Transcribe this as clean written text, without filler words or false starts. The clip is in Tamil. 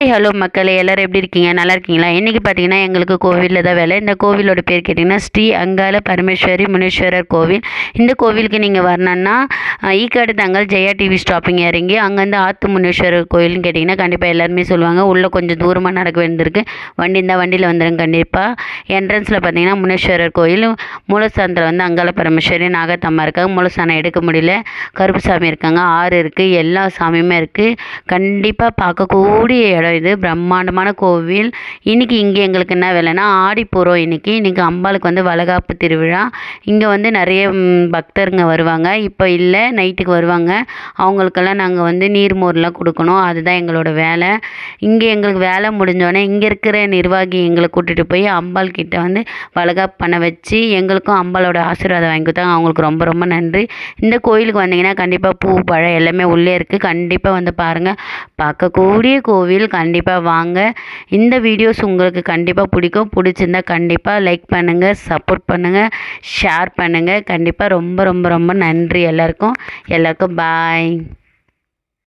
ஹலோ மக்களே, எல்லாரும் எப்படி இருக்கீங்க? நல்லா இருக்கீங்களா? இன்றைக்கி பார்த்தீங்கன்னா எங்களுக்கு கோவிலில் தான் வேலை. இந்த கோவிலோட பேர் கேட்டிங்கன்னா ஸ்ரீ அங்காள பரமேஸ்வரி முனீஸ்வரர் கோவில். இந்த கோவிலுக்கு நீங்கள் வரணுன்னா ஈக்காடு தங்கல் ஜெயா டிவி ஸ்டாப்பிங் இறங்கி அங்கேருந்து ஆத்து முனீஸ்வரர் கோயில்னு கேட்டிங்கன்னா கண்டிப்பாக எல்லாருமே சொல்லுவாங்க. உள்ளே கொஞ்சம் தூரமாக நடக்க வேண்டியிருக்கு. வண்டி இருந்தால் வண்டியில் வந்துடுங்க கண்டிப்பாக. என்ட்ரன்ஸில் பார்த்தீங்கன்னா முனீஸ்வரர் கோயில், மூலஸ்தானத்தில் வந்து அங்காள பரமேஸ்வரி நாகத்தம்மா இருக்காங்க. மூலஸ்தானம் எடுக்க முடியல. கருப்பு சாமி இருக்காங்க, ஆறு இருக்குது, எல்லா சாமியுமே இருக்குது. கண்டிப்பாக பார்க்கக்கூடிய இடம் இது. பிரம்மாண்டமான கோவில். இன்றைக்கி இங்கே எங்களுக்கு என்ன வேலைன்னா ஆடிப்பூரம். இன்றைக்கி அம்பாளுக்கு வந்து வளகாப்பு திருவிழா. இங்கே வந்து நிறைய பக்தருங்க வருவாங்க. இப்போ இல்லை, நைட்டுக்கு வருவாங்க. அவங்களுக்கெல்லாம் நாங்கள் வந்து நீர்மோர்லாம் கொடுக்கணும். அதுதான் எங்களோட வேலை. இங்கே எங்களுக்கு வேலை முடிஞ்சோடனே இங்கே இருக்கிற நிர்வாகி எங்களை கூட்டிகிட்டு போய் அம்பாள் கிட்ட வந்து வளகாப்பு பண்ண வச்சு எங்களுக்கும் அம்பாளோட ஆசீர்வாதம் வாங்கி கொடுத்தாங்க. அவங்களுக்கு ரொம்ப ரொம்ப நன்றி. இந்த கோயிலுக்கு வந்தீங்கன்னா கண்டிப்பாக பூ பழம் எல்லாமே உள்ளே இருக்குது. கண்டிப்பாக வந்து பாருங்கள். பார்க்கக்கூடிய கோவில். கண்டிப்பாக வாங்க. இந்த வீடியோஸ் உங்களுக்கு கண்டிப்பாக பிடிக்கும். பிடிச்சிருந்தா கண்டிப்பாக லைக் பண்ணுங்கள், சப்போர்ட் பண்ணுங்கள், ஷேர் பண்ணுங்கள். கண்டிப்பாக ரொம்ப ரொம்ப ரொம்ப நன்றி எல்லாருக்கும். பாய்.